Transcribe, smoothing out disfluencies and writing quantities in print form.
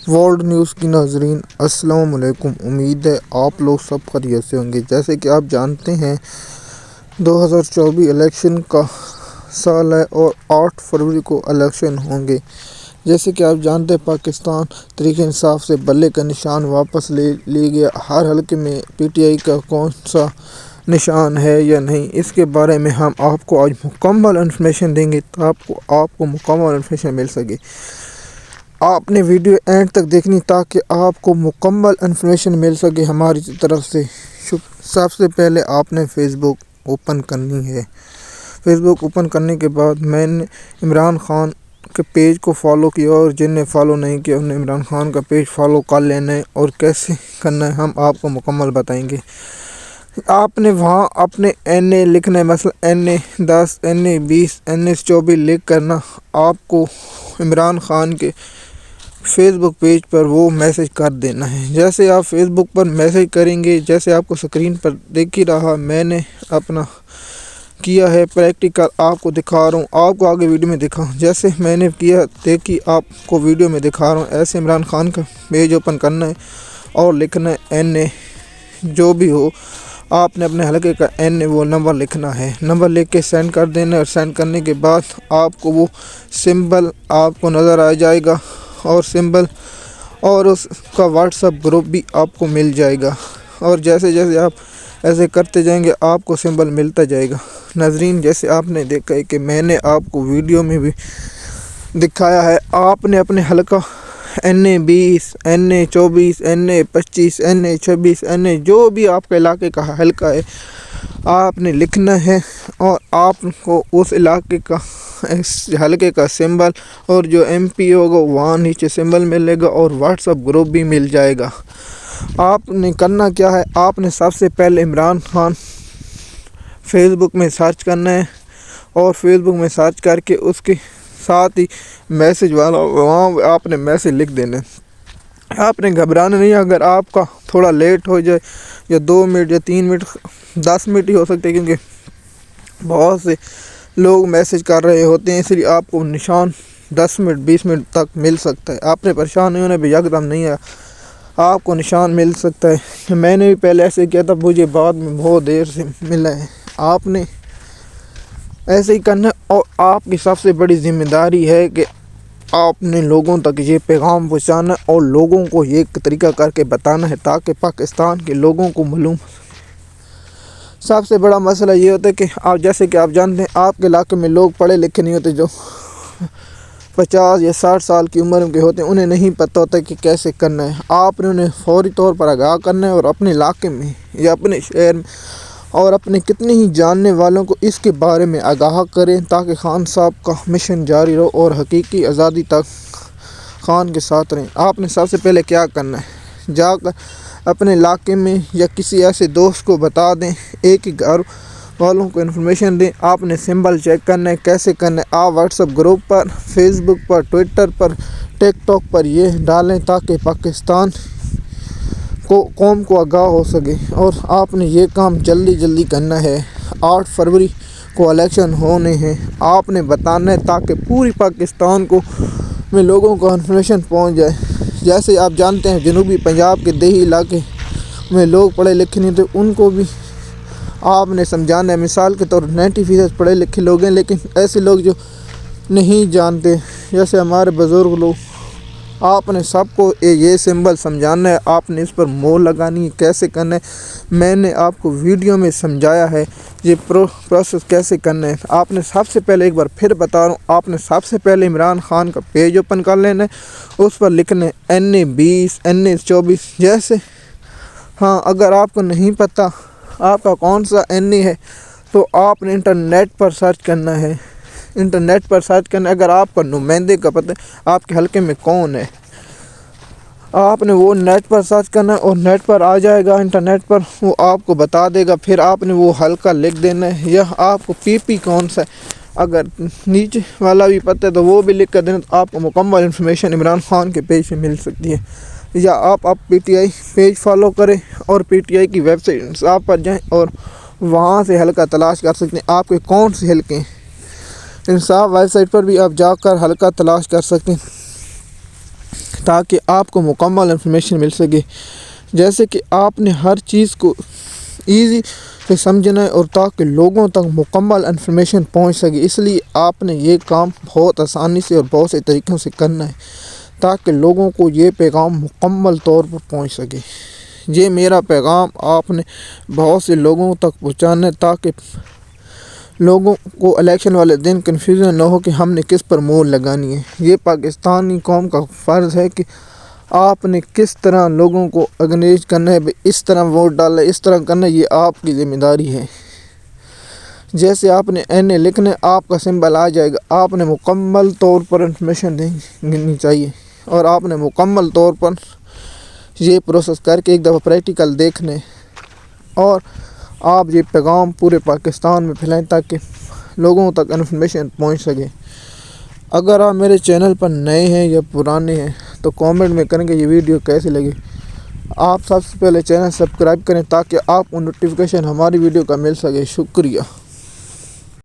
World news کی ناظرین السلام علیکم۔ امید ہے آپ لوگ سب خیریت سے ہوں گے۔ جیسے کہ آپ جانتے ہیں 2024 الیکشن کا سال ہے اور 8 فروری کو الیکشن ہوں گے۔ جیسے کہ آپ جانتے ہیں پاکستان تحریک انصاف سے بلے کا نشان واپس لے گیا۔ ہر حلقے میں پی ٹی آئی کا کون سا نشان ہے یا نہیں، اس کے بارے میں ہم آپ کو آج مکمل انفارمیشن دیں گے تاکہ آپ کو مکمل انفارمیشن مل سکے۔ آپ نے ویڈیو اینڈ تک دیکھنی تاکہ آپ کو مکمل انفارمیشن مل سکے ہماری طرف سے۔ سب سے پہلے آپ نے فیس بک اوپن کرنی ہے۔ فیس بک اوپن کرنے کے بعد میں نے عمران خان کے پیج کو فالو کیا، اور جن نے فالو نہیں کیا انہیں عمران خان کا پیج فالو کر لینا ہے، اور کیسے کرنا ہے ہم آپ کو مکمل بتائیں گے۔ آپ نے وہاں اپنے NA لکھنا ہے، مثلا NA10 NA20 NA24 لکھ کرنا آپ کو عمران خان کے فیس بک پیج پر وہ میسج کر دینا ہے۔ جیسے آپ فیس بک پر میسج کریں گے، جیسے آپ کو سکرین پر دیکھ ہی رہا، میں نے اپنا کیا ہے پریکٹیکل، آپ کو دکھا رہا ہوں، آپ کو آگے ویڈیو میں دکھاؤں۔ جیسے میں نے کیا دیکھی آپ کو ویڈیو میں دکھا رہا ہوں، ایسے عمران خان کا پیج اوپن کرنا ہے اور لکھنا ہے NA جو بھی ہو، آپ نے اپنے حلقے کا NA وہ نمبر لکھنا ہے، نمبر لکھ کے سینڈ کر دینا ہے، اور سینڈ کرنے کے بعد آپ کو وہ سمبل آپ کو نظر آ جائے گا، اور سمبل اور اس کا واٹس ایپ گروپ بھی آپ کو مل جائے گا، اور جیسے جیسے آپ ایسے کرتے جائیں گے آپ کو سمبل ملتا جائے گا۔ ناظرین جیسے آپ نے دیکھا ہے کہ میں نے آپ کو ویڈیو میں بھی دکھایا ہے، آپ نے اپنے حلقہ NA20 NA24 NA25 NA26 NA جو بھی آپ کے علاقے کا حلقہ ہے آپ نے لکھنا ہے، اور آپ کو اس علاقے کا اس حلقے کا سمبل اور جو MP ہوگا وہاں نیچے سمبل ملے گا، اور واٹس ایپ گروپ بھی مل جائے گا۔ آپ نے کرنا کیا ہے، آپ نے سب سے پہلے عمران خان فیس بک میں سرچ کرنا ہے، اور فیس بک میں سرچ کر کے اس کے ساتھ ہی میسج والا وہاں آپ نے میسج لکھ دینا ہے۔ آپ نے گھبرانا نہیں، اگر آپ کا تھوڑا لیٹ ہو جائے یا 2 منٹ یا 3 منٹ 10 منٹ ہی ہو سکتے، کیونکہ بہت سے لوگ میسج کر رہے ہوتے ہیں، اس لیے آپ کو نشان 10 منٹ 20 منٹ تک مل سکتا ہے۔ آپ نے پریشان نہیں ہونا بھی یکدم نہیں ہے، آپ کو نشان مل سکتا ہے۔ میں نے بھی پہلے ایسے کیا تھا، مجھے بعد میں بہت دیر سے ملا ہے۔ آپ نے ایسے ہی کرنا ہے، اور آپ کی سب سے بڑی ذمہ داری ہے کہ آپ نے لوگوں تک یہ پیغام پہنچانا ہے، اور لوگوں کو یہ طریقہ کر کے بتانا ہے تاکہ پاکستان کے لوگوں کو معلوم۔ سب سے بڑا مسئلہ یہ ہوتا ہے کہ آپ جیسے کہ آپ جانتے ہیں آپ کے علاقے میں لوگ پڑھے لکھے نہیں ہوتے، جو 50 یا 60 سال کی عمر کے ہوتے ہیں، انہیں نہیں پتہ ہوتا کہ کیسے کرنا ہے۔ آپ نے انہیں فوری طور پر آگاہ کرنا ہے، اور اپنے علاقے میں یا اپنے شہر میں اور اپنے کتنے ہی جاننے والوں کو اس کے بارے میں آگاہ کریں تاکہ خان صاحب کا مشن جاری رہو اور حقیقی آزادی تک خان کے ساتھ رہیں۔ آپ نے سب سے پہلے کیا کرنا ہے، جا کر اپنے علاقے میں یا کسی ایسے دوست کو بتا دیں، ایک ہی گھر والوں کو انفارمیشن دیں۔ آپ نے سمبل چیک کرنا ہے، کیسے کرنا ہے، آپ واٹس ایپ گروپ پر، فیس بک پر، ٹویٹر پر، ٹک ٹاک پر یہ ڈالیں تاکہ پاکستان قوم کو آگاہ ہو سکے، اور آپ نے یہ کام جلدی کرنا ہے۔ 8 فروری کو الیکشن ہونے ہیں، آپ نے بتانا ہے تاکہ پوری پاکستان میں لوگوں کو انفارمیشن پہنچ جائے۔ جیسے آپ جانتے ہیں جنوبی پنجاب کے دیہی علاقے میں لوگ پڑھے لکھے نہیں تھے، ان کو بھی آپ نے سمجھانا ہے۔ مثال کے طور 90% پڑھے لکھے لوگ ہیں، لیکن ایسے لوگ جو نہیں جانتے جیسے ہمارے بزرگ لوگ، آپ نے سب کو یہ سمبل سمجھانا ہے، آپ نے اس پر مور لگانی ہے، کیسے کرنا ہے میں نے آپ کو ویڈیو میں سمجھایا ہے، یہ پروسیس کیسے کرنا ہے۔ آپ نے سب سے پہلے ایک بار پھر بتا رہا ہوں، آپ نے سب سے پہلے عمران خان کا پیج اوپن کر لینا ہے، اس پر لکھنا ہے NA20 NA24 جیسے۔ ہاں اگر آپ کو نہیں پتہ آپ کا کون سا NA ہے تو آپ نے انٹرنیٹ پر سرچ کرنا ہے، اگر آپ کا نمائندے کا پتہ ہے آپ کے حلقے میں کون ہے، آپ نے وہ نیٹ پر سرچ کرنا ہے، اور نیٹ پر آ جائے گا، انٹرنیٹ پر وہ آپ کو بتا دے گا۔ پھر آپ نے وہ حلقہ لکھ دینا ہے، یا آپ کو PP کون سا ہے اگر نیچے والا بھی پتہ ہے تو وہ بھی لکھ کر دینا، تو آپ کو مکمل انفارمیشن عمران خان کے پیج سے مل سکتی ہے۔ یا آپ PTI پیج فالو کریں اور PTI کی ویب سائٹ انصاف پر جائیں، اور وہاں سے حلقہ تلاش کر سکتے ہیں، آپ کے کون سے حلقے ہیں۔ انصاف ویب سائٹ پر بھی آپ جا کر حلقہ تلاش کر سکتے ہیں۔ تاکہ آپ کو مکمل انفارمیشن مل سکے۔ جیسے کہ آپ نے ہر چیز کو ایزی سے سمجھنا ہے اور تاکہ لوگوں تک مکمل انفارمیشن پہنچ سکے، اس لیے آپ نے یہ کام بہت آسانی سے اور بہت سے طریقوں سے کرنا ہے تاکہ لوگوں کو یہ پیغام مکمل طور پر پہنچ سکے۔ یہ میرا پیغام آپ نے بہت سے لوگوں تک پہنچانا ہے تاکہ لوگوں کو الیکشن والے دن کنفیوژن نہ ہو کہ ہم نے کس پر مور لگانی ہے۔ یہ پاکستانی قوم کا فرض ہے کہ آپ نے کس طرح لوگوں کو انگیج کرنا ہے، اس طرح ووٹ ڈالنا ہے، اس طرح کرنا ہے، یہ آپ کی ذمہ داری ہے۔ جیسے آپ نے این اے لکھنا ہے، آپ کا سمبل آ جائے گا۔ آپ نے مکمل طور پر انفارمیشن دینی چاہیے اور آپ نے مکمل طور پر یہ پروسیس کر کے ایک دفعہ پریکٹیکل دیکھنے اور آپ یہ پیغام پورے پاکستان میں پھیلائیں تاکہ لوگوں تک انفارمیشن پہنچ سکے۔ اگر آپ میرے چینل پر نئے ہیں یا پرانے ہیں تو کامنٹ میں کریں کہ یہ ویڈیو کیسے لگی۔ آپ سب سے پہلے چینل سبسکرائب کریں تاکہ آپ کو نوٹیفیکیشن ہماری ویڈیو کا مل سکے۔ شکریہ۔